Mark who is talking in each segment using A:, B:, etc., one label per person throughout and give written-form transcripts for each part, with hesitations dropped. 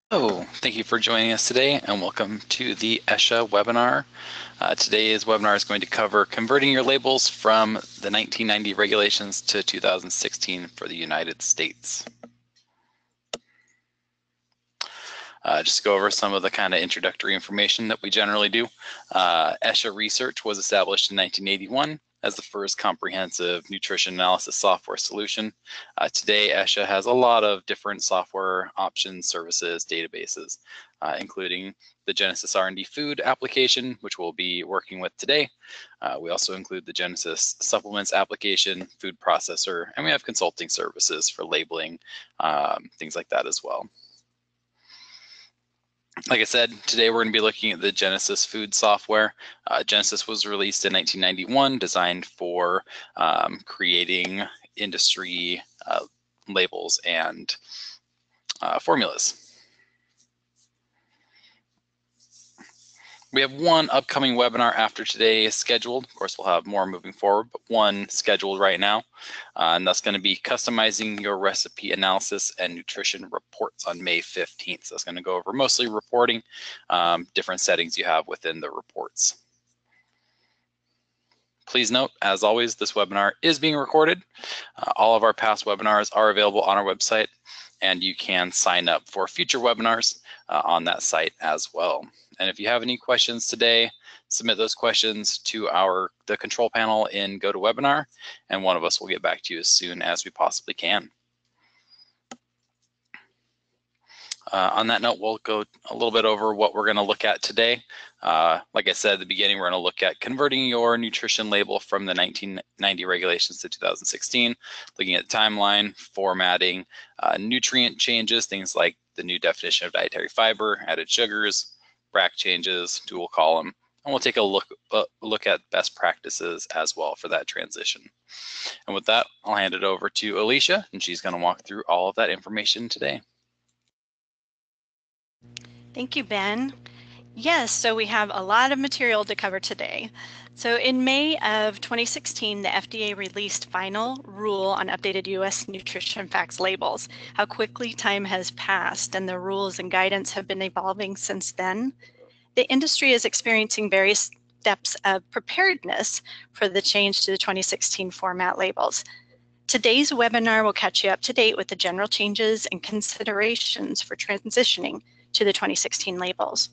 A: Thank you for joining us today and welcome to the ESHA webinar. Today's webinar is going to cover converting your labels from the 1990 regulations to 2016 for the United States. Just to go over some of the kind of introductory information that we generally do. ESHA Research was established in 1981 as the first comprehensive nutrition analysis software solution. Today, ESHA has a lot of different software options, services, databases, including the Genesis R&D Food application, which we'll be working with today. We also include the Genesis Supplements application, food processor, and we have consulting services for labeling, things like that as well. Like I said, today we're going to be looking at the Genesis food software. Genesis was released in 1991, designed for creating industry labels and formulas. We have one upcoming webinar after today scheduled. Of course, we'll have more moving forward, but one scheduled right now. And that's going to be customizing your recipe analysis and nutrition reports on May 15th. So that's going to go over mostly reporting, different settings you have within the reports. Please note, as always, this webinar is being recorded. All of our past webinars are available on our website, and you can sign up for future webinars on that site as well. And if you have any questions today, submit those questions to the control panel in GoToWebinar, and one of us will get back to you as soon as we possibly can. On that note, we'll go a little bit over what we're going to look at today. Like I said at the beginning, we're going to look at converting your nutrition label from the 1990 regulations to 2016, looking at timeline, formatting, nutrient changes, things like the new definition of dietary fiber, added sugars, BRAC changes, dual column, and we'll take a look at best practices as well for that transition. And with that, I'll hand it over to Alicia, and she's going to walk through all of that information today.
B: Thank you, Ben. Yes, so we have a lot of material to cover today. So in May of 2016, the FDA released final rule on updated U.S. nutrition facts labels. How quickly time has passed, and the rules and guidance have been evolving since then. The industry is experiencing various steps of preparedness for the change to the 2016 format labels. Today's webinar will catch you up to date with the general changes and considerations for transitioning to the 2016 labels.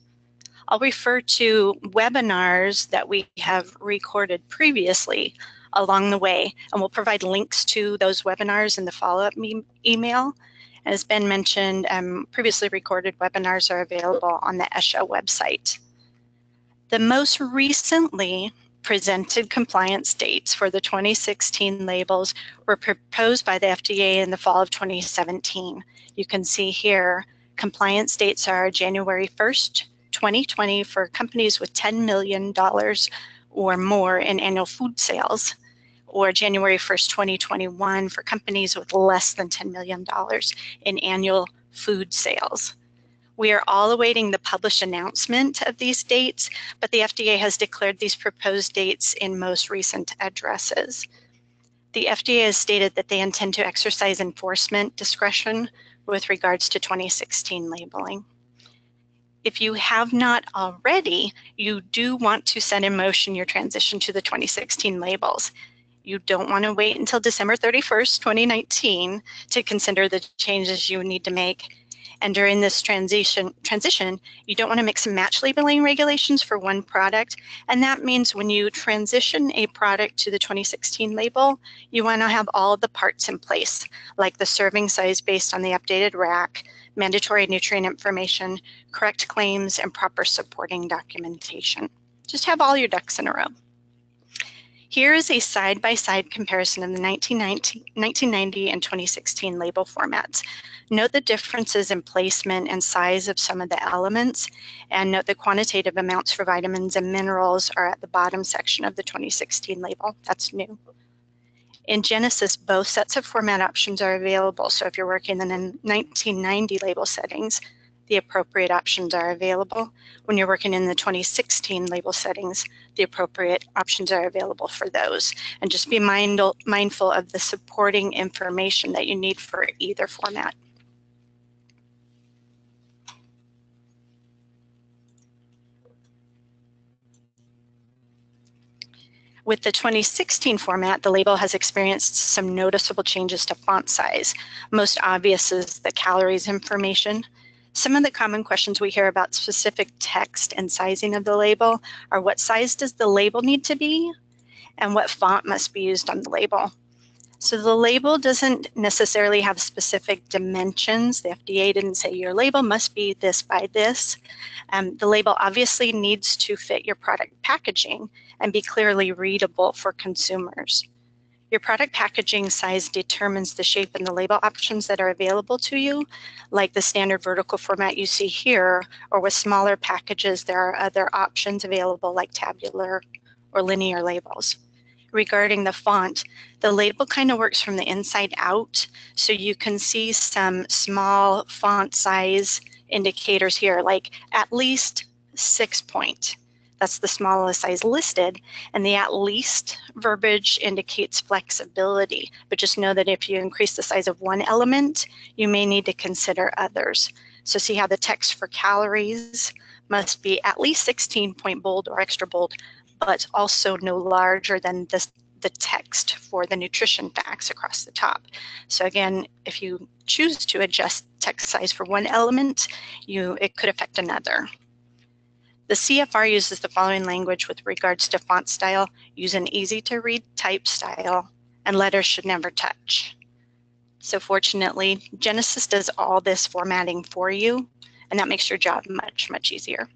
B: I'll refer to webinars that we have recorded previously along the way, and we'll provide links to those webinars in the follow-up email. As Ben mentioned, previously recorded webinars are available on the ESHA website. The most recently presented compliance dates for the 2016 labels were proposed by the FDA in the fall of 2017. You can see here, compliance dates are January 1st, 2020 for companies with $10 million or more in annual food sales, or January 1st, 2021 for companies with less than $10 million in annual food sales. We are all awaiting the published announcement of these dates, but the FDA has declared these proposed dates in most recent addresses. The FDA has stated that they intend to exercise enforcement discretion with regards to 2016 labeling. If you have not already, you do want to set in motion your transition to the 2016 labels. You don't want to wait until December 31st, 2019 to consider the changes you need to make. And during this transition, you don't want to mix and match labeling regulations for one product. And that means when you transition a product to the 2016 label, you want to have all of the parts in place, like the serving size based on the updated rack, mandatory nutrient information, correct claims, and proper supporting documentation. Just have all your ducks in a row. Here is a side-by-side comparison of the 1990 and 2016 label formats. Note the differences in placement and size of some of the elements, and note the quantitative amounts for vitamins and minerals are at the bottom section of the 2016 label. That's new. In Genesis, both sets of format options are available, so if you're working in the 1990 label settings, the appropriate options are available. When you're working in the 2016 label settings, the appropriate options are available for those. And just be mindful of the supporting information that you need for either format. With the 2016 format, the label has experienced some noticeable changes to font size. Most obvious is the calories information. Some of the common questions we hear about specific text and sizing of the label are what size does the label need to be and what font must be used on the label. So the label doesn't necessarily have specific dimensions. The FDA didn't say your label must be this by this. The label obviously needs to fit your product packaging and be clearly readable for consumers. Your product packaging size determines the shape and the label options that are available to you, like the standard vertical format you see here, or with smaller packages, there are other options available like tabular or linear labels. Regarding the font, the label kind of works from the inside out, so you can see some small font size indicators here, like at least 6 point. That's the smallest size listed, and the at least verbiage indicates flexibility, but just know that if you increase the size of one element, you may need to consider others. So see how the text for calories must be at least 16 point bold or extra bold, but also no larger than the text for the nutrition facts across the top. So again, if you choose to adjust text size for one element, it could affect another. The CFR uses the following language with regards to font style: use an easy to read type style, and letters should never touch. So fortunately, Genesis does all this formatting for you, and that makes your job much, much easier.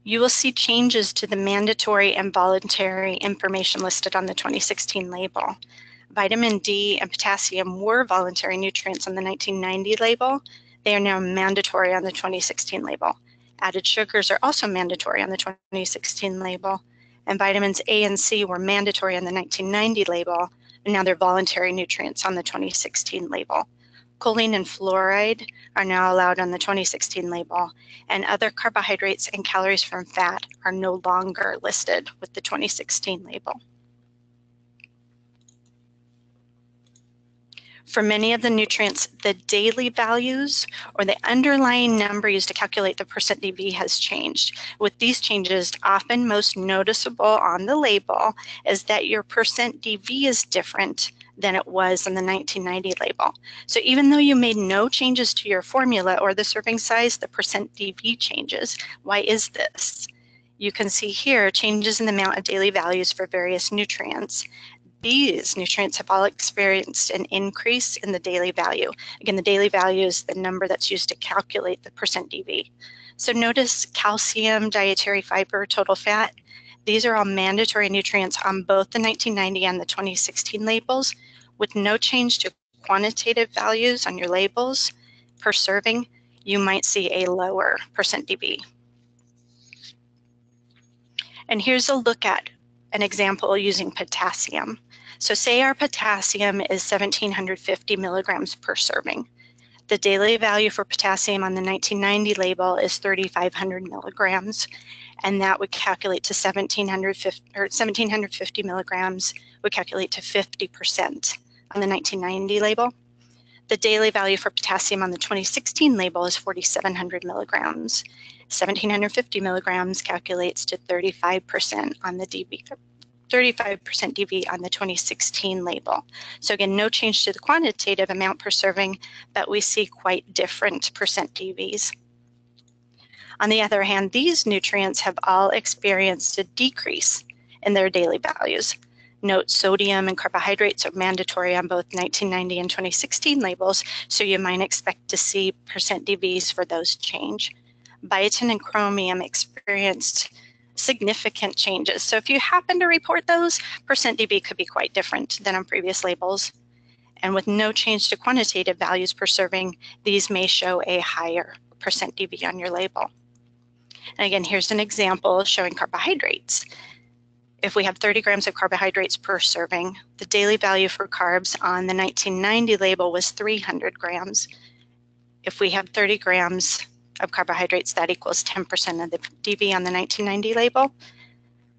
B: You will see changes to the mandatory and voluntary information listed on the 2016 label. Vitamin D and potassium were voluntary nutrients on the 1990 label. They are now mandatory on the 2016 label. Added sugars are also mandatory on the 2016 label. And vitamins A and C were mandatory on the 1990 label, and now they're voluntary nutrients on the 2016 label. Choline and fluoride are now allowed on the 2016 label, and other carbohydrates and calories from fat are no longer listed with the 2016 label. For many of the nutrients, the daily values or the underlying number used to calculate the %DV has changed. With these changes, often most noticeable on the label is that your %DV is different than it was in the 1990 label. So even though you made no changes to your formula or the serving size, the %DV changes. Why is this? You can see here changes in the amount of daily values for various nutrients. These nutrients have all experienced an increase in the daily value. Again, the daily value is the number that's used to calculate the %DV. So notice calcium, dietary fiber, total fat. These are all mandatory nutrients on both the 1990 and the 2016 labels, with no change to quantitative values on your labels. Per serving, you might see a lower %DV. And here's a look at an example using potassium. So say our potassium is 1,750 milligrams per serving. The daily value for potassium on the 1990 label is 3,500 milligrams, and that would calculate to 1,750 milligrams would calculate to 50% on the 1990 label. The daily value for potassium on the 2016 label is 4,700 milligrams. 1,750 milligrams calculates to 35% on the 35% DV on the 2016 label. So again, no change to the quantitative amount per serving, but we see quite different %DVs. On the other hand, these nutrients have all experienced a decrease in their daily values. Note sodium and carbohydrates are mandatory on both 1990 and 2016 labels, so you might expect to see %DVs for those change. Biotin and chromium experienced significant changes. So if you happen to report those, %DV could be quite different than on previous labels. And with no change to quantitative values per serving, these may show a higher %DV on your label. And again, here's an example showing carbohydrates. If we have 30 grams of carbohydrates per serving, the daily value for carbs on the 1990 label was 300 grams. If we have 30 grams of carbohydrates, that equals 10% of the DV on the 1990 label.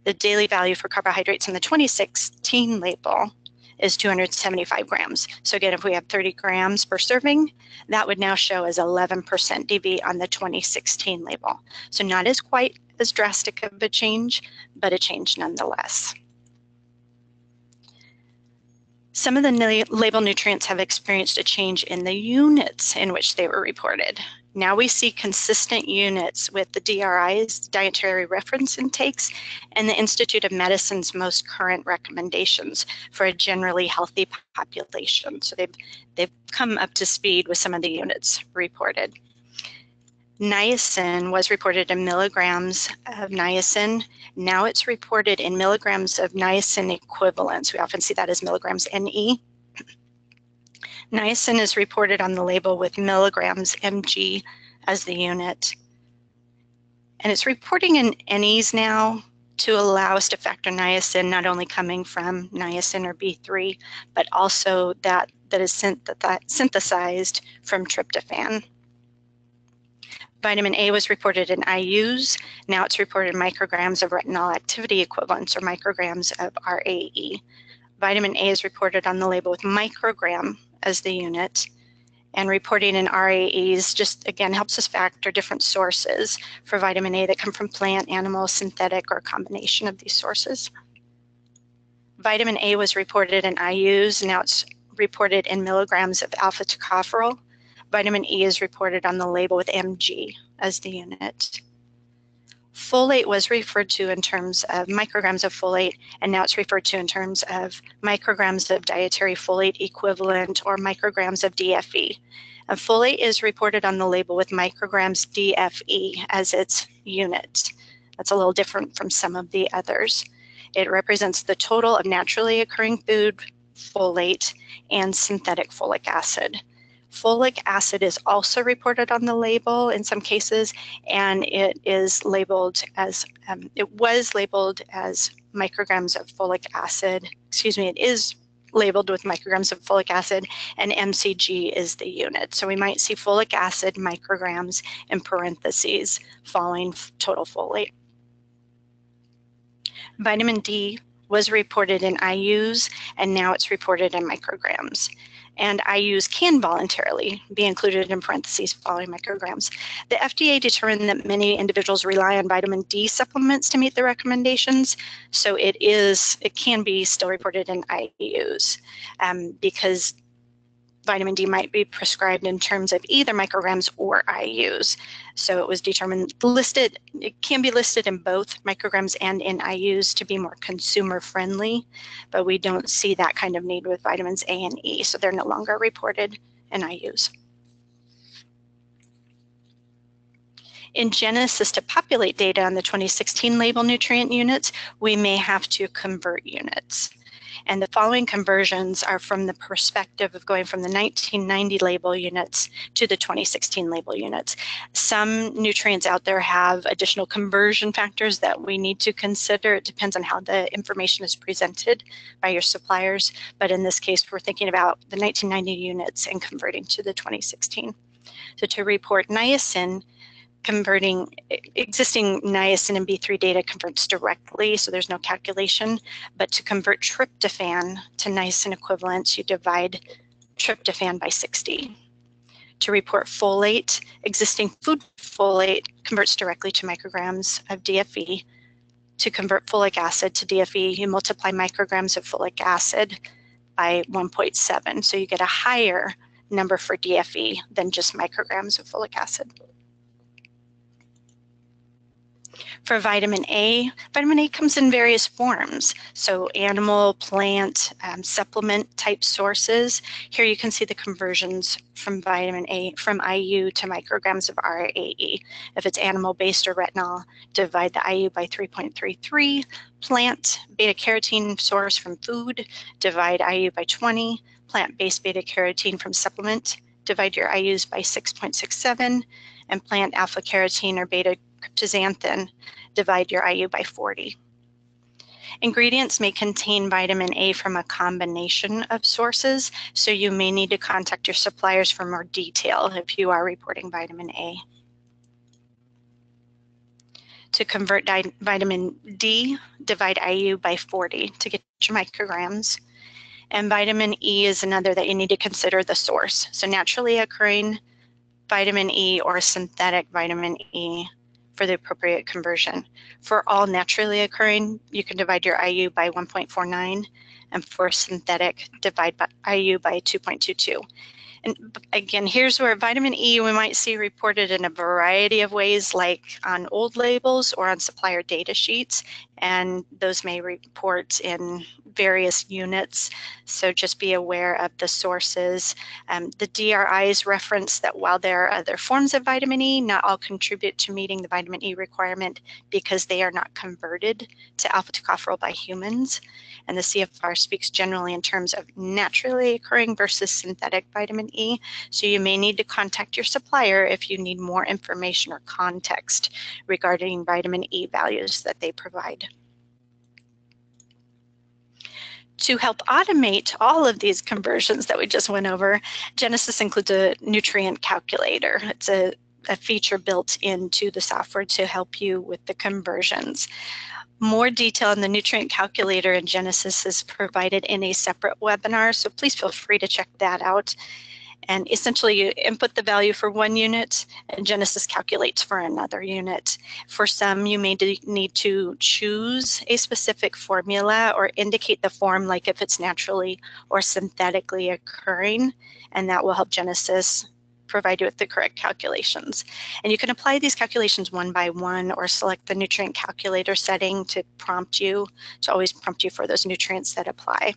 B: The daily value for carbohydrates in the 2016 label is 275 grams. So again, if we have 30 grams per serving, that would now show as 11% DV on the 2016 label. So not as quite as drastic of a change, but a change nonetheless. Some of the label nutrients have experienced a change in the units in which they were reported. Now we see consistent units with the DRI's, dietary reference intakes, and the Institute of Medicine's most current recommendations for a generally healthy population. So they've come up to speed with some of the units reported. Niacin was reported in milligrams of niacin. Now it's reported in milligrams of niacin equivalents. We often see that as milligrams NE. Niacin is reported on the label with milligrams mg as the unit. And it's reporting in NEs now to allow us to factor niacin not only coming from niacin or B3, but also that is synthesized from tryptophan. Vitamin A was reported in IUs. Now it's reported in micrograms of retinol activity equivalents or micrograms of RAE. Vitamin A is reported on the label with microgram as the unit, and reporting in RAEs just again helps us factor different sources for vitamin A that come from plant, animal, synthetic, or a combination of these sources. Vitamin A was reported in IUs. Now it's reported in milligrams of alpha tocopherol. Vitamin E is reported on the label with mg as the unit. Folate was referred to in terms of micrograms of folate, and now it's referred to in terms of micrograms of dietary folate equivalent or micrograms of DFE. And folate is reported on the label with micrograms DFE as its unit. That's a little different from some of the others. It represents the total of naturally occurring food, folate, and synthetic folic acid. Folic acid is also reported on the label in some cases, and it is labeled as, it was labeled as micrograms of folic acid. Excuse me, it is labeled with micrograms of folic acid, and MCG is the unit. So we might see folic acid micrograms in parentheses following total folate. Vitamin D was reported in IUs, and now it's reported in micrograms. And IUs can voluntarily be included in parentheses following micrograms. The FDA determined that many individuals rely on vitamin D supplements to meet the recommendations, so it can be still reported in IUs because vitamin D might be prescribed in terms of either micrograms or IUs. So it was determined, it can be listed in both micrograms and in IUs to be more consumer friendly, but we don't see that kind of need with vitamins A and E, so they're no longer reported in IUs. In Genesis to populate data on the 2016 label nutrient units, we may have to convert units. And the following conversions are from the perspective of going from the 1990 label units to the 2016 label units. Some nutrients out there have additional conversion factors that we need to consider. It depends on how the information is presented by your suppliers. But in this case, we're thinking about the 1990 units and converting to the 2016. So to report niacin, converting existing niacin and B3 data converts directly, so there's no calculation. But to convert tryptophan to niacin equivalents, you divide tryptophan by 60. To report folate, existing food folate converts directly to micrograms of DFE. To convert folic acid to DFE, you multiply micrograms of folic acid by 1.7, so you get a higher number for DFE than just micrograms of folic acid. For vitamin A comes in various forms. So animal, plant, supplement type sources. Here you can see the conversions from vitamin A from IU to micrograms of RAE. If it's animal-based or retinol, divide the IU by 3.33. Plant beta-carotene source from food, divide IU by 20. Plant-based beta-carotene from supplement, divide your IUs by 6.67. And plant alpha-carotene or beta-cryptozanthin, divide your IU by 40. Ingredients may contain vitamin A from a combination of sources, so you may need to contact your suppliers for more detail if you are reporting vitamin A. To convert vitamin D, divide IU by 40 to get your micrograms. And vitamin E is another that you need to consider the source. So naturally occurring vitamin E or synthetic vitamin E for the appropriate conversion. For all naturally occurring, you can divide your IU by 1.49, and for synthetic, divide by IU by 2.22. And again, here's where vitamin E we might see reported in a variety of ways, like on old labels or on supplier data sheets, and those may report in various units. So just be aware of the sources. The DRIs reference that while there are other forms of vitamin E, not all contribute to meeting the vitamin E requirement because they are not converted to alpha tocopherol by humans. And the CFR speaks generally in terms of naturally occurring versus synthetic vitamin E. So you may need to contact your supplier if you need more information or context regarding vitamin E values that they provide. To help automate all of these conversions that we just went over, Genesis includes a nutrient calculator. It's a feature built into the software to help you with the conversions. More detail on the nutrient calculator in Genesis is provided in a separate webinar, so please feel free to check that out. And essentially, you input the value for one unit, and Genesis calculates for another unit. For some, you may need to choose a specific formula or indicate the form, like if it's naturally or synthetically occurring, and that will help Genesis provide you with the correct calculations. And you can apply these calculations one by one or select the nutrient calculator setting to always prompt you for those nutrients that apply.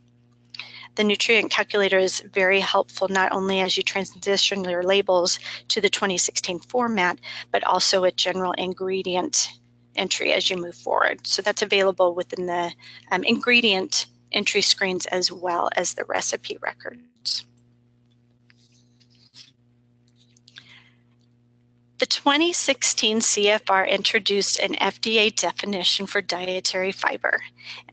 B: The nutrient calculator is very helpful not only as you transition your labels to the 2016 format, but also a general ingredient entry as you move forward. So that's available within the ingredient entry screens as well as the recipe records. The 2016 CFR introduced an FDA definition for dietary fiber,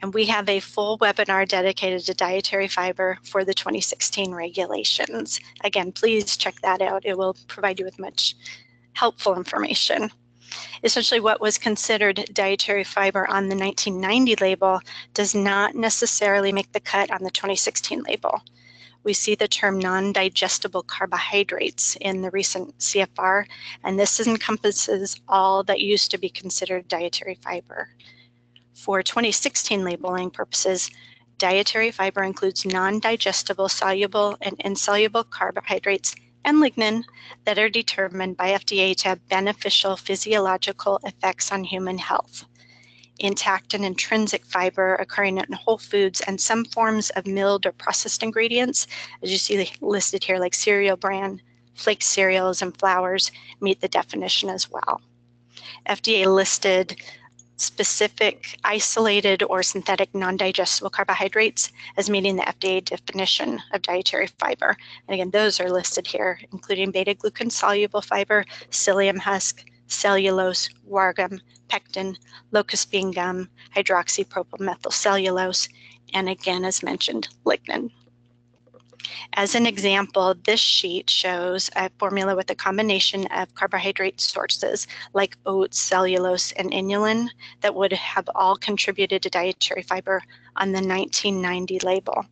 B: and we have a full webinar dedicated to dietary fiber for the 2016 regulations. Again, please check that out. It will provide you with much helpful information. Essentially, what was considered dietary fiber on the 1990 label does not necessarily make the cut on the 2016 label. We see the term non-digestible carbohydrates in the recent CFR, and this encompasses all that used to be considered dietary fiber. For 2016 labeling purposes, dietary fiber includes non-digestible soluble and insoluble carbohydrates and lignin that are determined by FDA to have beneficial physiological effects on human health. Intact and intrinsic fiber occurring in whole foods and some forms of milled or processed ingredients, as you see listed here, like cereal bran, flake cereals, and flours, meet the definition as well. FDA listed specific isolated or synthetic non-digestible carbohydrates as meeting the FDA definition of dietary fiber. And again, those are listed here, including beta-glucan soluble fiber, psyllium husk, cellulose, guar gum, pectin, locust bean gum, hydroxypropylmethylcellulose, and again, as mentioned, lignin. As an example, this sheet shows a formula with a combination of carbohydrate sources like oats, cellulose, and inulin that would have all contributed to dietary fiber on the 1990 label.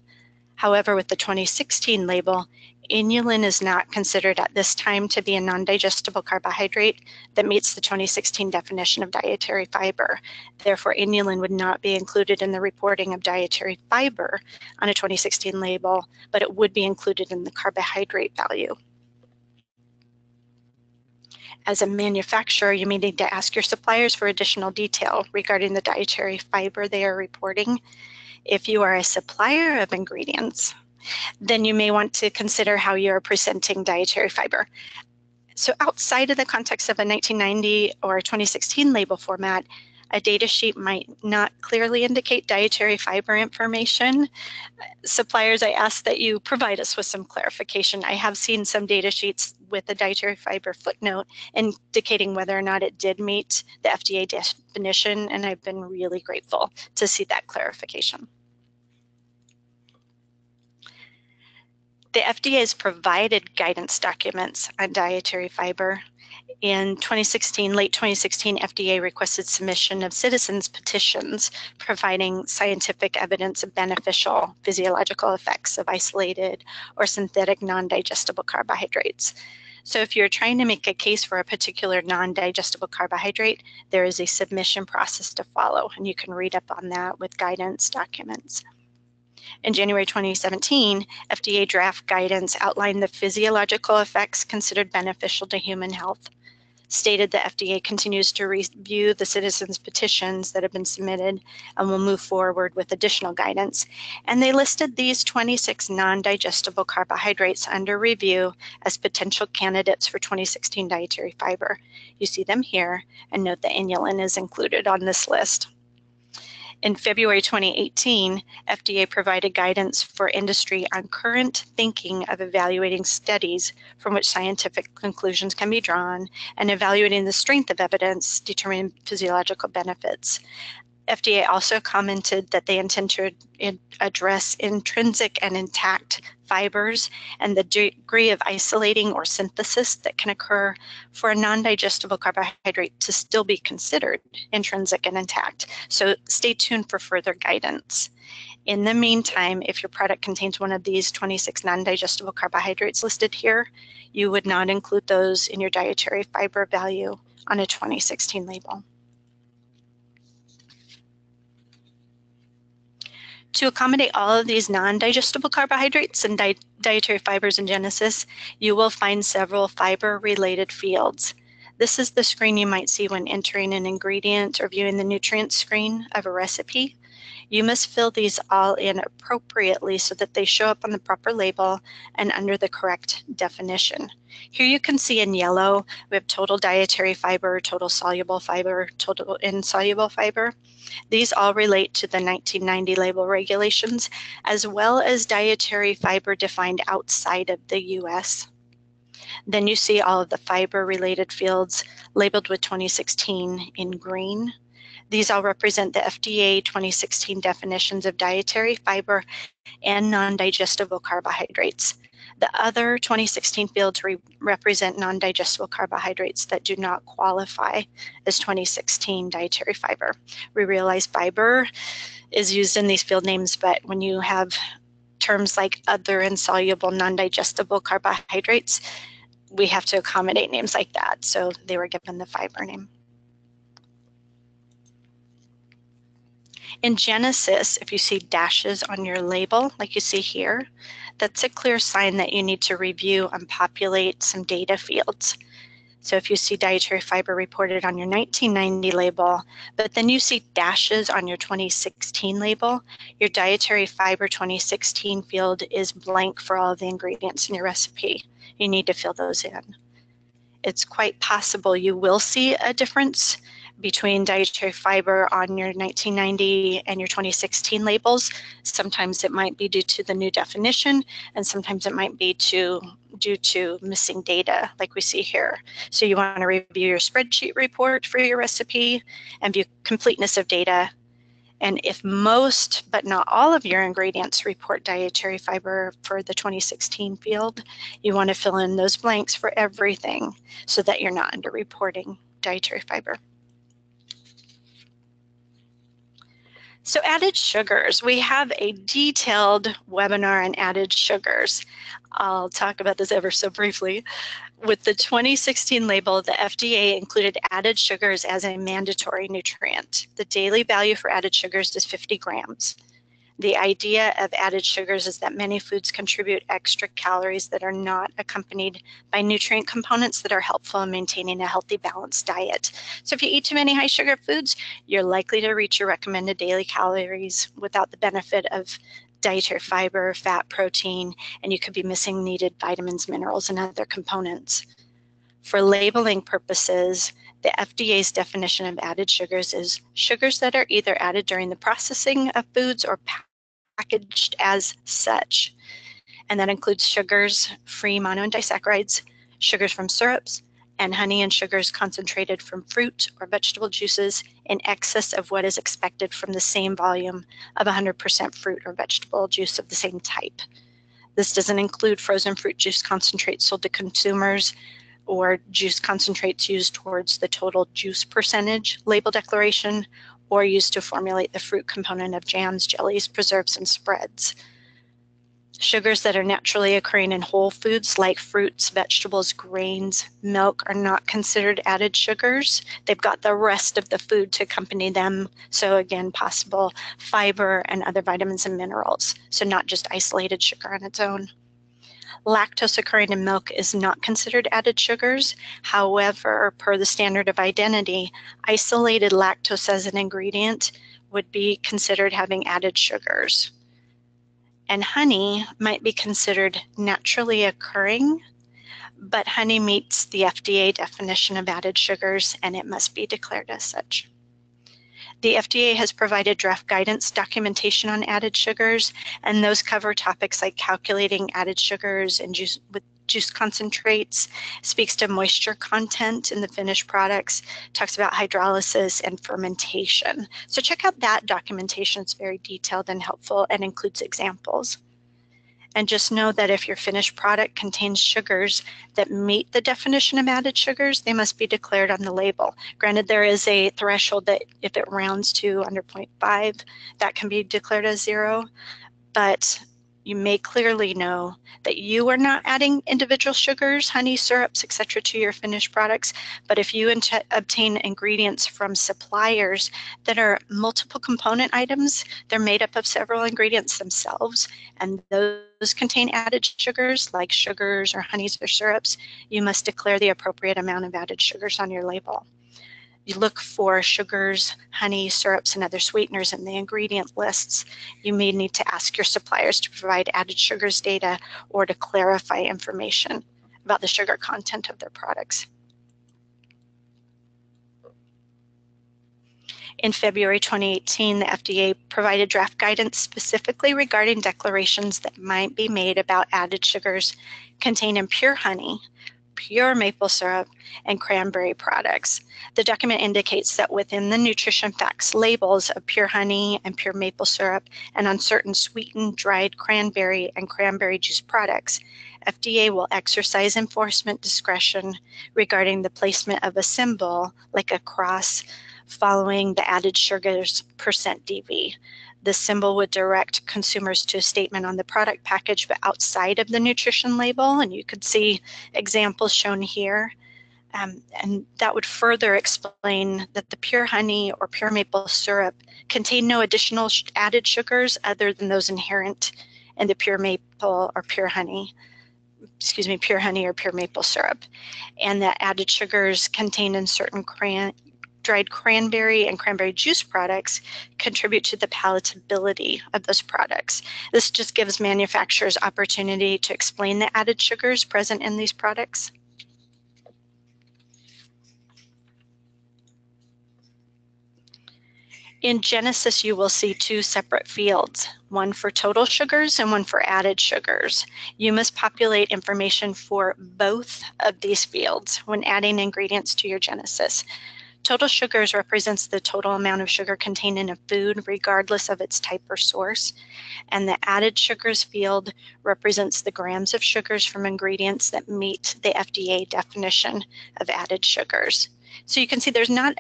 B: However, with the 2016 label, inulin is not considered at this time to be a non-digestible carbohydrate that meets the 2016 definition of dietary fiber. Therefore, inulin would not be included in the reporting of dietary fiber on a 2016 label, but it would be included in the carbohydrate value. As a manufacturer, you may need to ask your suppliers for additional detail regarding the dietary fiber they are reporting. If you are a supplier of ingredients, then you may want to consider how you're presenting dietary fiber. So outside of the context of a 1990 or 2016 label format, a data sheet might not clearly indicate dietary fiber information. Suppliers, I ask that you provide us with some clarification. I have seen some data sheets with a dietary fiber footnote indicating whether or not it did meet the FDA definition, and I've been really grateful to see that clarification. The FDA has provided guidance documents on dietary fiber. In 2016, late 2016, FDA requested submission of citizens' petitions providing scientific evidence of beneficial physiological effects of isolated or synthetic non-digestible carbohydrates. So if you're trying to make a case for a particular non-digestible carbohydrate, there is a submission process to follow, and you can read up on that with guidance documents. In January 2017, FDA draft guidance outlined the physiological effects considered beneficial to human health, stated the FDA continues to review the citizens' petitions that have been submitted and will move forward with additional guidance. And they listed these 26 non-digestible carbohydrates under review as potential candidates for 2016 dietary fiber. You see them here, and note that inulin is included on this list. In February 2018, FDA provided guidance for industry on current thinking of evaluating studies from which scientific conclusions can be drawn and evaluating the strength of evidence determining physiological benefits. FDA also commented that they intend to address intrinsic and intact fibers and the degree of isolating or synthesis that can occur for a non-digestible carbohydrate to still be considered intrinsic and intact. So stay tuned for further guidance. In the meantime, if your product contains one of these 26 non-digestible carbohydrates listed here, you would not include those in your dietary fiber value on a 2016 label. To accommodate all of these non-digestible carbohydrates and dietary fibers in Genesis, you will find several fiber-related fields. This is the screen you might see when entering an ingredient or viewing the nutrient screen of a recipe. You must fill these all in appropriately so that they show up on the proper label and under the correct definition. Here you can see in yellow, we have total dietary fiber, total soluble fiber, total insoluble fiber. These all relate to the 1990 label regulations, as well as dietary fiber defined outside of the US. Then you see all of the fiber-related fields labeled with 2016 in green. These all represent the FDA 2016 definitions of dietary fiber and non-digestible carbohydrates. The other 2016 fields represent non-digestible carbohydrates that do not qualify as 2016 dietary fiber. We realize fiber is used in these field names, but when you have terms like other insoluble non-digestible carbohydrates, we have to accommodate names like that. So they were given the fiber name. In Genesis, if you see dashes on your label, like you see here, that's a clear sign that you need to review and populate some data fields. So if you see dietary fiber reported on your 1990 label, but then you see dashes on your 2016 label, your dietary fiber 2016 field is blank for all of the ingredients in your recipe. You need to fill those in. It's quite possible you will see a difference between dietary fiber on your 1990 and your 2016 labels. Sometimes it might be due to the new definition, and sometimes it might be due to missing data like we see here. So you want to review your spreadsheet report for your recipe and view completeness of data. And if most, but not all of your ingredients report dietary fiber for the 2016 field, you want to fill in those blanks for everything so that you're not underreporting dietary fiber. So added sugars, we have a detailed webinar on added sugars. I'll talk about this ever so briefly. With the 2016 label, the FDA included added sugars as a mandatory nutrient. The daily value for added sugars is 50 grams. The idea of added sugars is that many foods contribute extra calories that are not accompanied by nutrient components that are helpful in maintaining a healthy, balanced diet. So if you eat too many high sugar foods, you're likely to reach your recommended daily calories without the benefit of dietary fiber, fat, protein, and you could be missing needed vitamins, minerals, and other components. For labeling purposes, the FDA's definition of added sugars is sugars that are either added during the processing of foods or packaged as such. And that includes sugars, free mono and disaccharides, sugars from syrups, and honey and sugars concentrated from fruit or vegetable juices in excess of what is expected from the same volume of 100% fruit or vegetable juice of the same type. This doesn't include frozen fruit juice concentrates sold to consumers or juice concentrates used towards the total juice percentage label declaration or used to formulate the fruit component of jams, jellies, preserves, and spreads. Sugars that are naturally occurring in whole foods like fruits, vegetables, grains, milk are not considered added sugars. They've got the rest of the food to accompany them. So again, possible fiber and other vitamins and minerals. So not just isolated sugar on its own. Lactose occurring in milk is not considered added sugars. However, per the standard of identity, isolated lactose as an ingredient would be considered having added sugars. And honey might be considered naturally occurring, but honey meets the FDA definition of added sugars and it must be declared as such. The FDA has provided draft guidance documentation on added sugars, and those cover topics like calculating added sugars and juice concentrates, speaks to moisture content in the finished products, talks about hydrolysis and fermentation. So check out that documentation. It's very detailed and helpful and includes examples. And just know that if your finished product contains sugars that meet the definition of added sugars, they must be declared on the label. Granted, there is a threshold that if it rounds to under 0.5, that can be declared as 0, but you may clearly know that you are not adding individual sugars, honey, syrups, etc. to your finished products. But if you obtain ingredients from suppliers that are multiple component items, they're made up of several ingredients themselves, and those contain added sugars like sugars or honeys or syrups, you must declare the appropriate amount of added sugars on your label. You look for sugars, honey, syrups, and other sweeteners in the ingredient lists. You may need to ask your suppliers to provide added sugars data or to clarify information about the sugar content of their products. In February 2018, the FDA provided draft guidance specifically regarding declarations that might be made about added sugars contained in pure honey, pure maple syrup, and cranberry products. The document indicates that within the nutrition facts labels of pure honey and pure maple syrup and on certain sweetened dried cranberry and cranberry juice products, FDA will exercise enforcement discretion regarding the placement of a symbol like a cross following the added sugars %DV. The symbol would direct consumers to a statement on the product package, but outside of the nutrition label, and you could see examples shown here. And that would further explain that the pure honey or pure maple syrup contain no additional added sugars other than those inherent in the pure maple or pure honey, pure honey or pure maple syrup. And that added sugars contained in certain dried cranberry and cranberry juice products contribute to the palatability of those products. This just gives manufacturers opportunity to explain the added sugars present in these products. In Genesis, you will see two separate fields, one for total sugars and one for added sugars. You must populate information for both of these fields when adding ingredients to your Genesis. Total sugars represents the total amount of sugar contained in a food, regardless of its type or source. And the added sugars field represents the grams of sugars from ingredients that meet the FDA definition of added sugars. So you can see there's not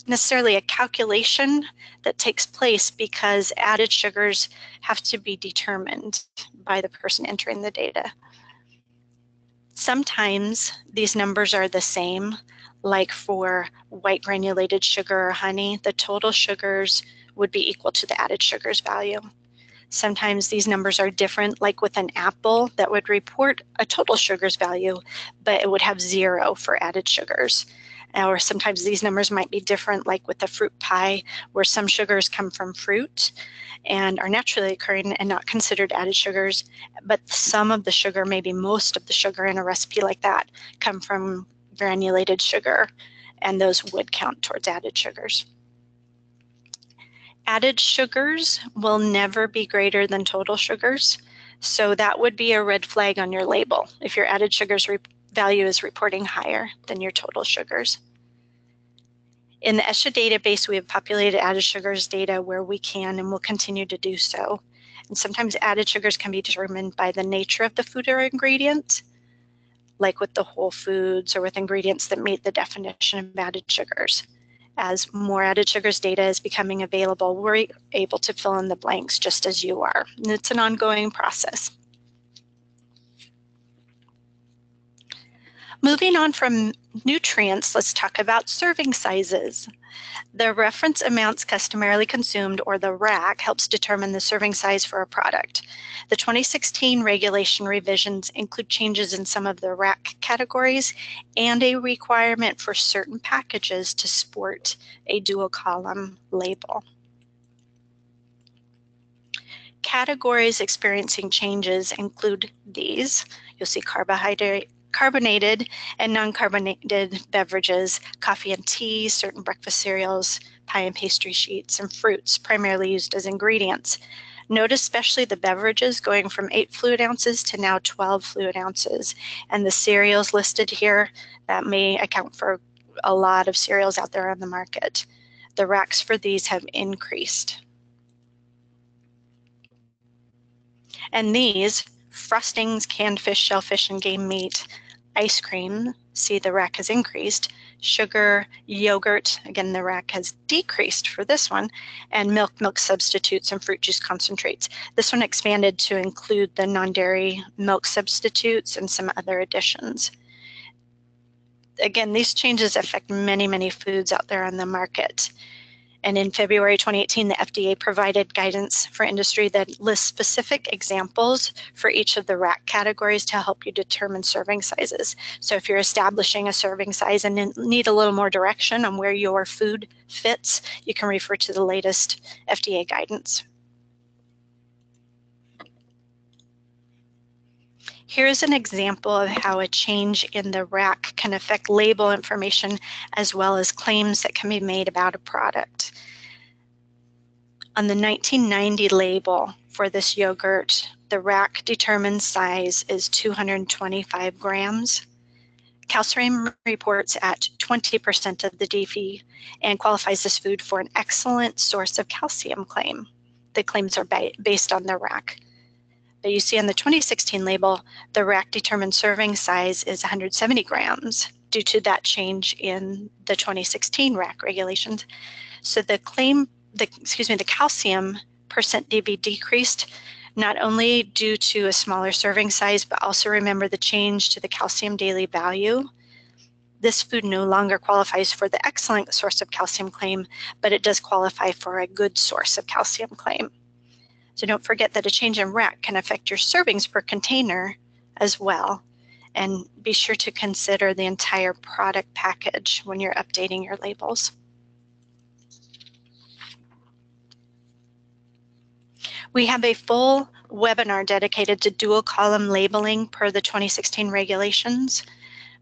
B: necessarily a calculation that takes place because added sugars have to be determined by the person entering the data. Sometimes these numbers are the same, like for white granulated sugar or honey, the total sugars would be equal to the added sugars value. Sometimes these numbers are different, like with an apple that would report a total sugars value, but it would have 0 for added sugars. Or sometimes these numbers might be different, like with a fruit pie, where some sugars come from fruit and are naturally occurring and not considered added sugars, but some of the sugar, maybe most of the sugar in a recipe like that, come from granulated sugar, and those would count towards added sugars. Added sugars will never be greater than total sugars, so that would be a red flag on your label if your added sugars value is reporting higher than your total sugars. In the ESHA database, we have populated added sugars data where we can and will continue to do so. And sometimes added sugars can be determined by the nature of the food or ingredient, like with the whole foods or with ingredients that meet the definition of added sugars. As more added sugars data is becoming available, we're able to fill in the blanks just as you are. And it's an ongoing process. Moving on from nutrients, let's talk about serving sizes. The reference amounts customarily consumed, or the RAC, helps determine the serving size for a product. The 2016 regulation revisions include changes in some of the RAC categories and a requirement for certain packages to sport a dual column label. Categories experiencing changes include these. You'll see carbonated and non-carbonated beverages, coffee and tea, certain breakfast cereals, pie and pastry sheets, and fruits, primarily used as ingredients. Note especially the beverages going from 8 fluid ounces to now 12 fluid ounces. And the cereals listed here, that may account for a lot of cereals out there on the market. The racks for these have increased. And these, frostings, canned fish, shellfish, and game meat, ice cream, see the rack has increased, sugar, yogurt, again the rack has decreased for this one, and milk substitutes, and fruit juice concentrates. This one expanded to include the non-dairy milk substitutes and some other additions. Again, these changes affect many foods out there on the market. And in February 2018, the FDA provided guidance for industry that lists specific examples for each of the rack categories to help you determine serving sizes. So if you're establishing a serving size and need a little more direction on where your food fits, you can refer to the latest FDA guidance. Here's an example of how a change in the rack can affect label information as well as claims that can be made about a product. On the 1990 label for this yogurt, the rack determined size is 225 grams. Calcium reports at 20% of the DV and qualifies this food for an excellent source of calcium claim. The claims are based on the rack. But you see on the 2016 label, the rack determined serving size is 170 grams due to that change in the 2016 rack regulations. So the calcium percent DV decreased not only due to a smaller serving size, but also remember the change to the calcium daily value. This food no longer qualifies for the excellent source of calcium claim, but it does qualify for a good source of calcium claim. So don't forget that a change in rack can affect your servings per container as well. And be sure to consider the entire product package when you're updating your labels. We have a full webinar dedicated to dual column labeling per the 2016 regulations.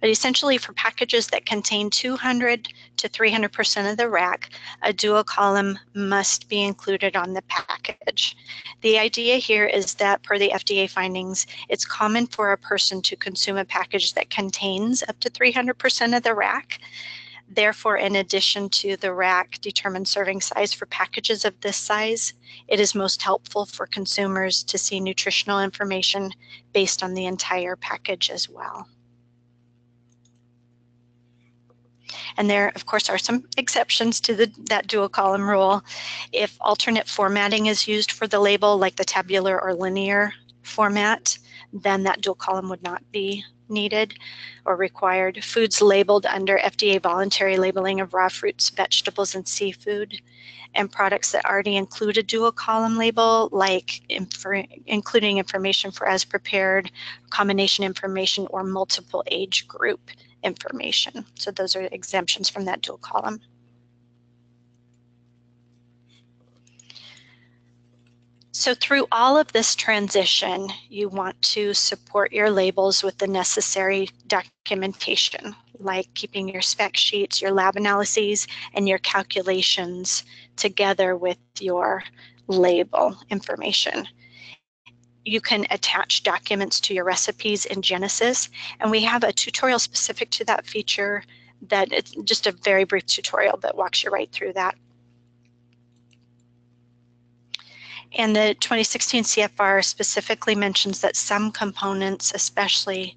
B: But essentially for packages that contain 200 to 300% of the rack, a dual column must be included on the package. The idea here is that per the FDA findings, it's common for a person to consume a package that contains up to 300% of the rack. Therefore, in addition to the rack determined serving size for packages of this size, it is most helpful for consumers to see nutritional information based on the entire package as well. And there, of course, are some exceptions to that dual column rule. If alternate formatting is used for the label, like the tabular or linear format, then that dual column would not be needed or required. Foods labeled under FDA voluntary labeling of raw fruits, vegetables, and seafood, and products that already include a dual column label, like including information for as prepared, combination information, or multiple age group information. So those are exemptions from that dual column. So through all of this transition, you want to support your labels with the necessary documentation, like keeping your spec sheets, your lab analyses, and your calculations together with your label information. You can attach documents to your recipes in Genesis, and we have a tutorial specific to that feature that it's just a very brief tutorial that walks you right through that. And the 2016 CFR specifically mentions that some components especially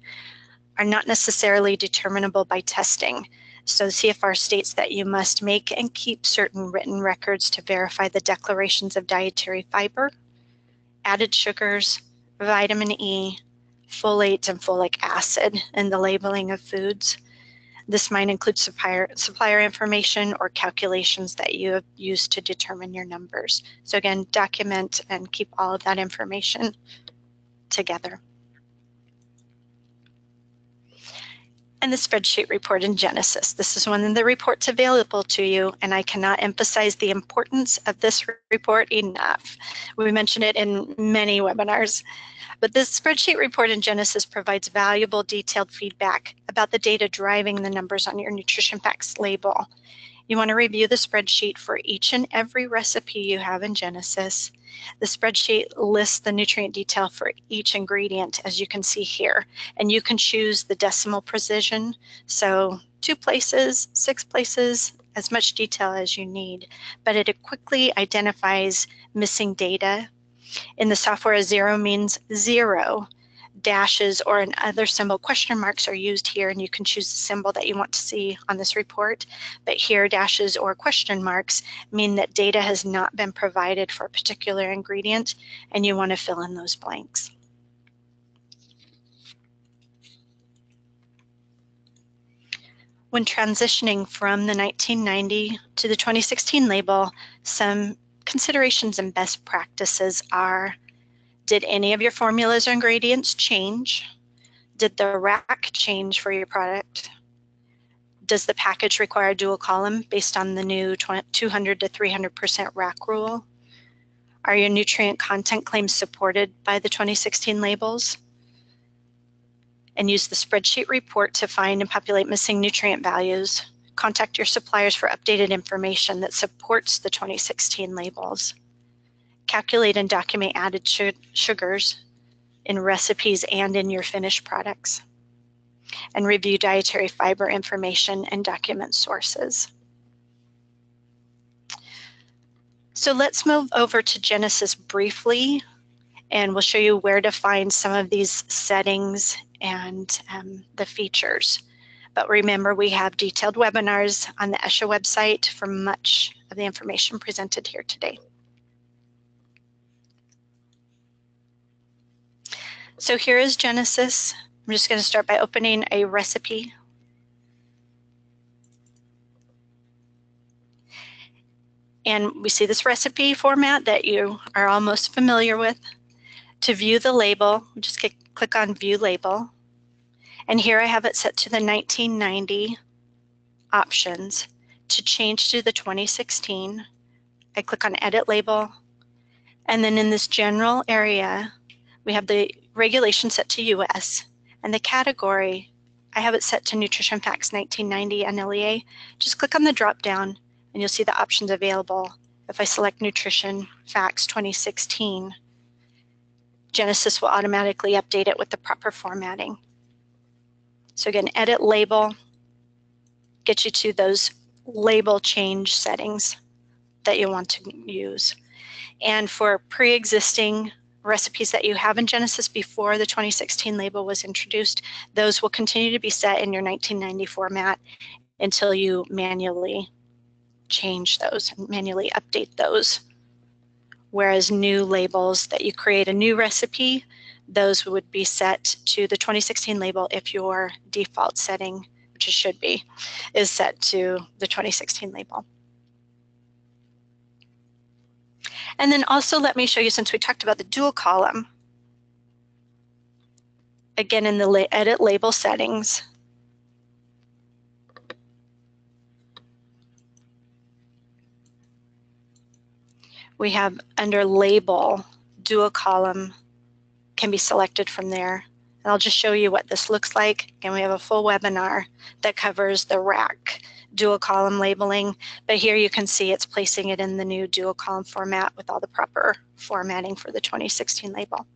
B: are not necessarily determinable by testing. So the CFR states that you must make and keep certain written records to verify the declarations of dietary fiber, added sugars, vitamin E, folates, and folic acid in the labeling of foods. This might include supplier information or calculations that you have used to determine your numbers. So again, document and keep all of that information together. And the spreadsheet report in Genesis. This is one of the reports available to you, and I cannot emphasize the importance of this report enough. We mentioned it in many webinars. But this spreadsheet report in Genesis provides valuable detailed feedback about the data driving the numbers on your nutrition facts label. You want to review the spreadsheet for each and every recipe you have in Genesis. The spreadsheet lists the nutrient detail for each ingredient, as you can see here, and you can choose the decimal precision. So 2 places, 6 places, as much detail as you need, but it quickly identifies missing data. In the software, a 0 means 0. Dashes or another symbol, question marks, are used here, and you can choose the symbol that you want to see on this report. But here, dashes or question marks mean that data has not been provided for a particular ingredient, and you want to fill in those blanks. When transitioning from the 1990 to the 2016 label, some considerations and best practices are: did any of your formulas or ingredients change? Did the rack change for your product? Does the package require dual column based on the new 200 to 300% rack rule? Are your nutrient content claims supported by the 2016 labels? And use the spreadsheet report to find and populate missing nutrient values. Contact your suppliers for updated information that supports the 2016 labels. Calculate and document added sugars in recipes and in your finished products. And review dietary fiber information and document sources. So let's move over to Genesis briefly, and we'll show you where to find some of these settings and the features. But remember, we have detailed webinars on the ESHA website for much of the information presented here today. So here is Genesis. I'm just going to start by opening a recipe. And we see this recipe format that you are almost familiar with. To view the label, just click on View Label. And here I have it set to the 1990 options. To change to the 2016, I click on Edit Label. And then in this general area, we have the regulation set to US. And the category, I have it set to Nutrition Facts 1990 NLEA. Just click on the drop down and you'll see the options available. If I select Nutrition Facts 2016, Genesis will automatically update it with the proper formatting. So again, Edit Label, get you to those label change settings that you want to use. And for pre-existing recipes that you have in Genesis before the 2016 label was introduced, those will continue to be set in your 1990 format until you manually change those and manually update those. Whereas new labels that you create a new recipe, those would be set to the 2016 label if your default setting, which it should be, is set to the 2016 label. And then also let me show you, since we talked about the dual column, again in the Edit Label settings, we have under Label, dual column can be selected from there. And I'll just show you what this looks like. Again, we have a full webinar that covers the rack dual column labeling, but here you can see it's placing it in the new dual column format with all the proper formatting for the 2016 label.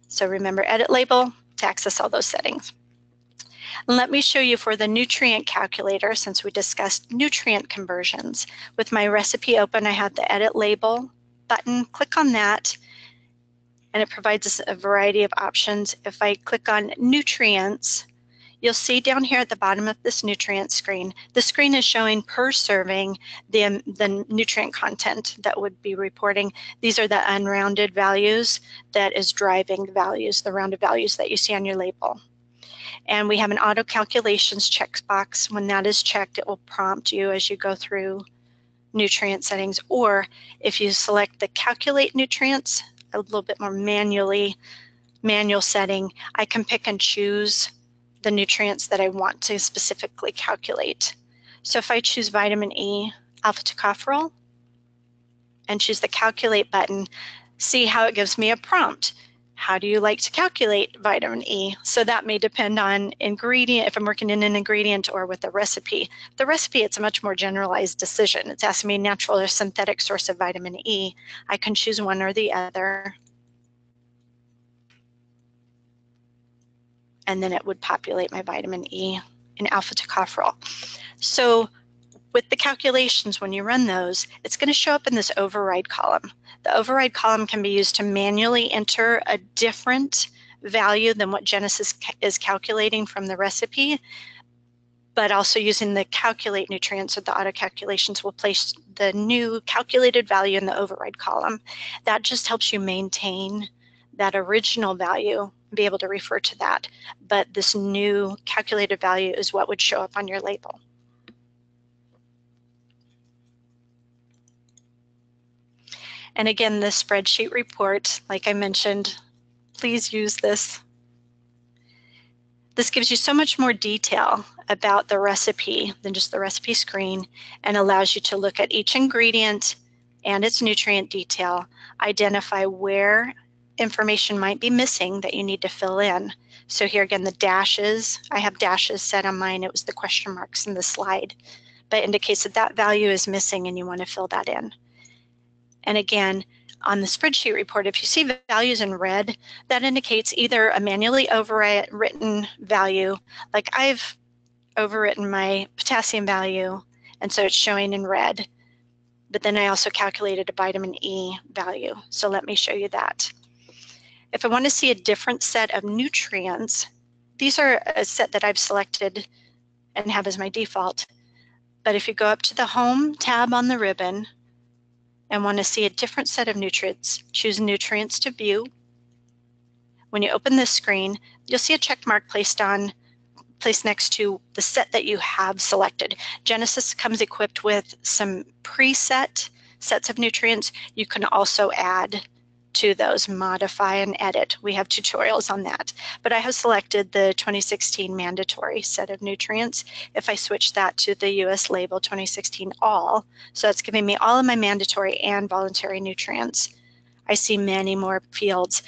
B: So remember, Edit Label to access all those settings. And let me show you for the nutrient calculator, since we discussed nutrient conversions. With my recipe open, I have the edit label button. Click on that, and it provides us a variety of options. If I click on nutrients, you'll see down here at the bottom of this nutrient screen, the screen is showing per serving the nutrient content that would be reporting. These are the unrounded values that is driving the values, the rounded values that you see on your label. And we have an auto calculations checkbox. When that is checked, it will prompt you as you go through nutrient settings, or if you select the calculate nutrients, a little bit more manual setting, I can pick and choose the nutrients that I want to specifically calculate. So if I choose vitamin E, alpha tocopherol, and choose the calculate button, see how it gives me a prompt. How do you like to calculate vitamin E? So that may depend on ingredient, if I'm working in an ingredient or with a recipe. The recipe, it's a much more generalized decision. It's asking me natural or synthetic source of vitamin E. I can choose one or the other. And then it would populate my vitamin E in alpha tocopherol. So with the calculations, when you run those, it's going to show up in this override column. The override column can be used to manually enter a different value than what Genesis is calculating from the recipe, but also using the calculate nutrients or the auto calculations will place the new calculated value in the override column. That just helps you maintain that original value, be able to refer to that, but this new calculated value is what would show up on your label. And again, the spreadsheet report, like I mentioned, please use this. This gives you so much more detail about the recipe than just the recipe screen, and allows you to look at each ingredient and its nutrient detail, identify where information might be missing that you need to fill in. So here again, the dashes, I have dashes set on mine. It was the question marks in the slide, but indicates that that value is missing and you want to fill that in. And again, on the spreadsheet report, if you see values in red, that indicates either a manually overwritten value, like I've overwritten my potassium value, and so it's showing in red, but then I also calculated a vitamin E value. So let me show you that. If I want to see a different set of nutrients, these are a set that I've selected and have as my default. But if you go up to the Home tab on the ribbon and want to see a different set of nutrients, choose Nutrients to View. When you open this screen, you'll see a check mark placed next to the set that you have selected. Genesis comes equipped with some preset sets of nutrients. You can also add to those, modify and edit. We have tutorials on that. But I have selected the 2016 mandatory set of nutrients. If I switch that to the US label 2016 all, so it's giving me all of my mandatory and voluntary nutrients. I see many more fields.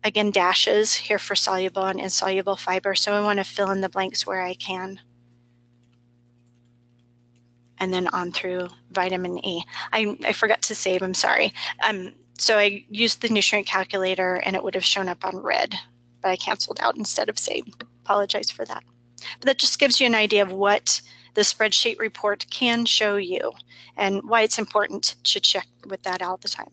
B: Again, dashes here for soluble and insoluble fiber, so I want to fill in the blanks where I can. And then on through vitamin E. I forgot to save, I'm sorry. So I used the nutrient calculator and it would have shown up on red, but I canceled out instead of save. Apologize for that. But that just gives you an idea of what the spreadsheet report can show you and why it's important to check with that all the time.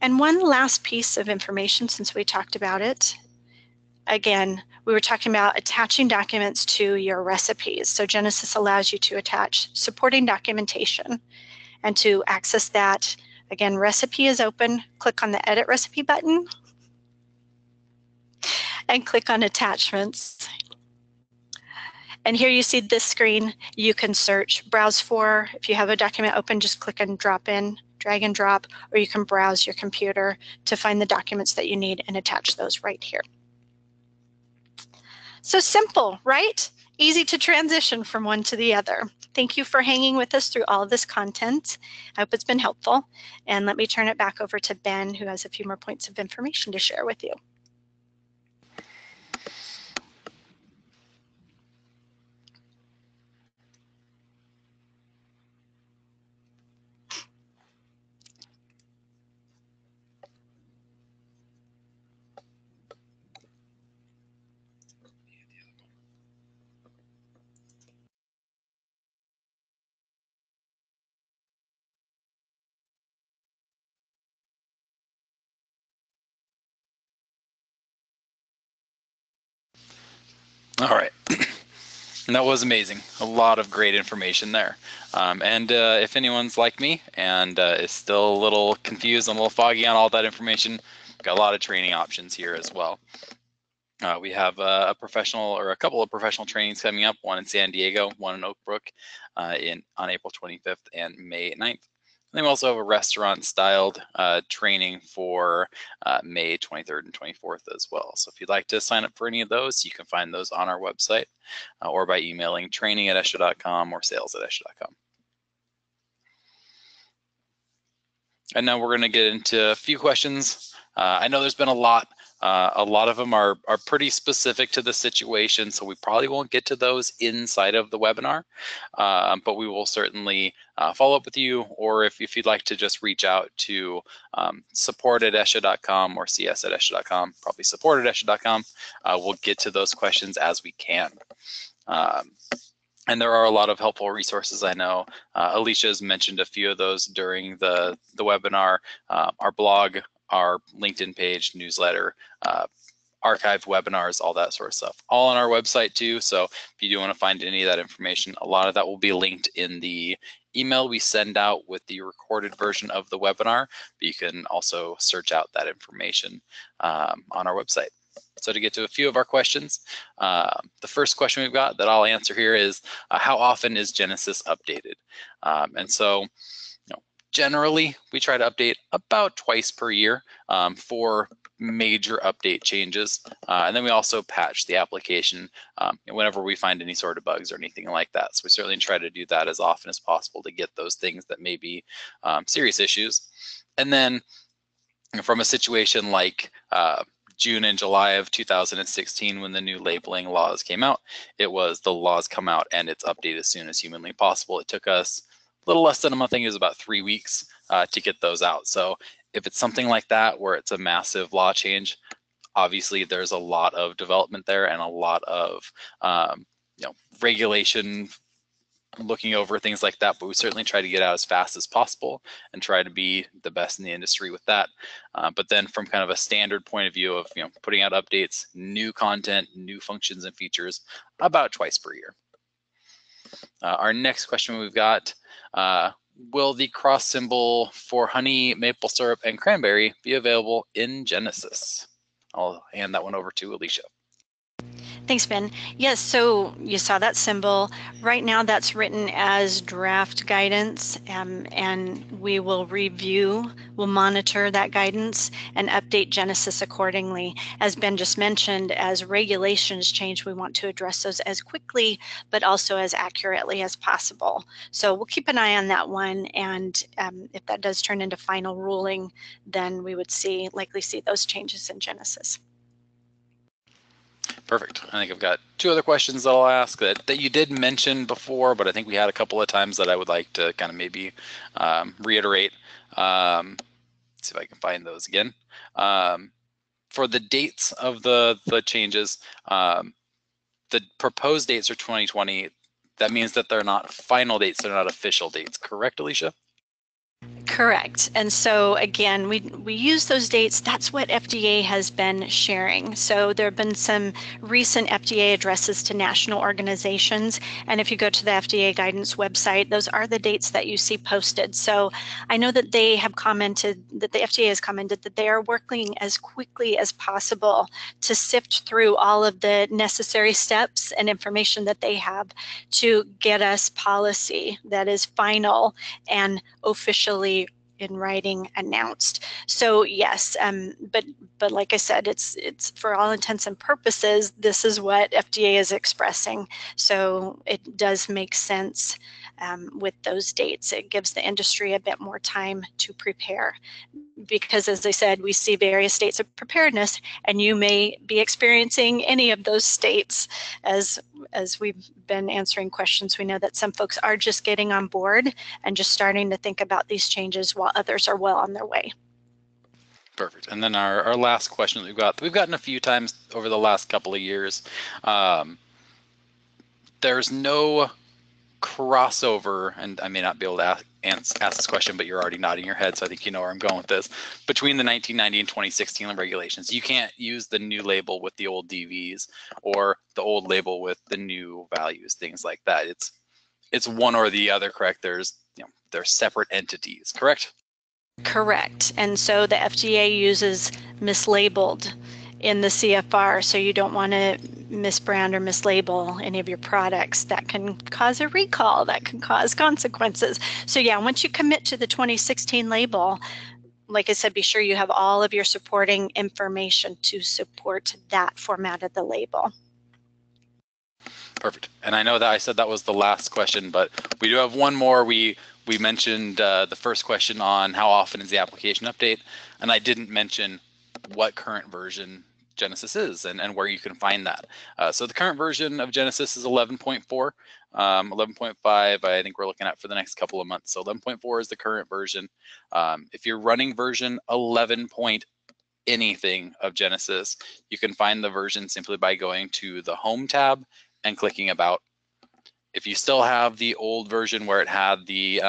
B: And one last piece of information, since we talked about it. Again, we were talking about attaching documents to your recipes. So Genesis allows you to attach supporting documentation. And to access that, again, recipe is open. Click on the Edit Recipe button and click on Attachments. And here you see this screen. You can search, browse for. If you have a document open, just click and drop in, drag and drop, or you can browse your computer to find the documents that you need and attach those right here. So simple, right? Easy to transition from one to the other. Thank you for hanging with us through all of this content. I hope it's been helpful. And let me turn it back over to Ben, who has a few more points of information to share with you.
A: All right. And that was amazing. A lot of great information there. And if anyone's like me and is still a little confused and a little foggy on all that information, got a lot of training options here as well. We have a couple of professional trainings coming up, one in San Diego, one in Oak Brook on April 25th and May 9th. And then we also have a restaurant-styled training for May 23rd and 24th as well. So if you'd like to sign up for any of those, you can find those on our website or by emailing training@esha.com or sales@esha.com. And now we're going to get into a few questions. I know there's been a lot. A lot of them are pretty specific to the situation, so we probably won't get to those inside of the webinar, but we will certainly follow up with you, or if you'd like to just reach out to support@esha.com or cs@esha.com, probably support@esha.com, we'll get to those questions as we can. And there are a lot of helpful resources. I know Alicia has mentioned a few of those during the webinar, our blog, our LinkedIn page, newsletter, archived webinars, all that sort of stuff, all on our website too. So if you do want to find any of that information, a lot of that will be linked in the email we send out with the recorded version of the webinar, but you can also search out that information on our website. So to get to a few of our questions, the first question we've got that I'll answer here is, how often is Genesis updated? And so, generally, we try to update about twice per year for major update changes. And then we also patch the application whenever we find any sort of bugs or anything like that. So we certainly try to do that as often as possible to get those things that may be serious issues. And then from a situation like June and July of 2016, when the new labeling laws came out, it was the laws come out and it's updated as soon as humanly possible. It took us a little less than a month. I think it was about 3 weeks to get those out. So if it's something like that where it's a massive law change, obviously there's a lot of development there and a lot of regulation, looking over things like that, but we certainly try to get out as fast as possible and try to be the best in the industry with that. But then from kind of a standard point of view of putting out updates, new content, new functions and features, about twice per year. Our next question we've got, will the cross symbol for honey, maple syrup, and cranberry be available in Genesis? I'll hand that one over to Alicia.
B: Thanks, Ben. Yes, so you saw that symbol. Right now that's written as draft guidance, and we will we'll monitor that guidance and update Genesis accordingly. As Ben just mentioned, as regulations change, we want to address those as quickly, but also as accurately as possible. So we'll keep an eye on that one, and if that does turn into final ruling, then we would likely see those changes in Genesis.
A: Perfect. I think I've got 2 other questions that I'll ask that you did mention before, but I think we had a couple of times that I would like to kind of maybe reiterate. See if I can find those again. For the dates of the changes, the proposed dates are 2020. That means that they're not final dates, they're not official dates. Correct, Alicia?
B: Correct. And so again, we use those dates. That's what FDA has been sharing. So there have been some recent FDA addresses to national organizations. And if you go to the FDA guidance website, those are the dates that you see posted. So I know that they have commented, that the FDA has commented that they are working as quickly as possible to sift through all of the necessary steps and information that they have to get us policy that is final and officially in writing announced. So yes, but like I said, it's for all intents and purposes, this is what FDA is expressing. So it does make sense with those dates. It gives the industry a bit more time to prepare, because as I said, we see various states of preparedness, and you may be experiencing any of those states. As we've been answering questions, we know that some folks are just getting on board and just starting to think about these changes while others are well on their way.
A: Perfect. And then our last question that we've gotten a few times over the last couple of years. There's no crossover, and I may not be able to ask this question, but you're already nodding your head, so I think you know where I'm going with this, between the 1990 and 2016 regulations. You can't use the new label with the old DVs or the old label with the new values, things like that. It's one or the other, correct? They're separate entities, correct?
B: Correct. And so the FDA uses mislabeled in the CFR, so you don't want to misbrand or mislabel any of your products. That can cause a recall, that can cause consequences. So yeah, once you commit to the 2016 label, like I said, be sure you have all of your supporting information to support that format of the label.
A: Perfect. And I know that I said that was the last question, but we do have one more. We mentioned the first question on how often is the application update, and I didn't mention what current version Genesis is and where you can find that. So the current version of Genesis is 11.4. 11.5 I think we're looking at for the next couple of months. So 11.4 is the current version. If you're running version 11 point anything of Genesis, you can find the version simply by going to the Home tab and clicking About. If you still have the old version where it had the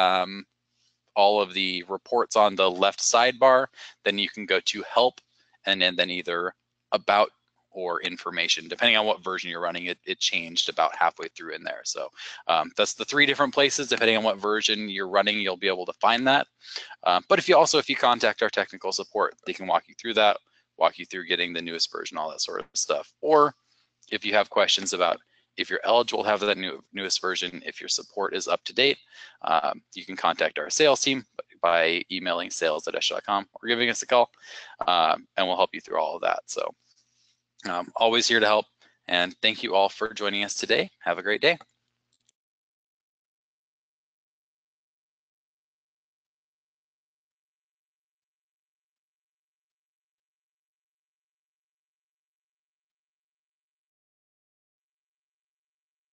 A: all of the reports on the left sidebar, then you can go to Help and then either About or Information, depending on what version you're running. It changed about halfway through in there. So that's the 3 different places. Depending on what version you're running, you'll be able to find that. But if you contact our technical support, they can walk you through that, walk you through getting the newest version, all that sort of stuff. Or if you have questions about if you're eligible to have that newest version, if your support is up to date, you can contact our sales team by emailing sales@esha.com or giving us a call, and we'll help you through all of that. So always here to help. And thank you all for joining us today. Have a great day.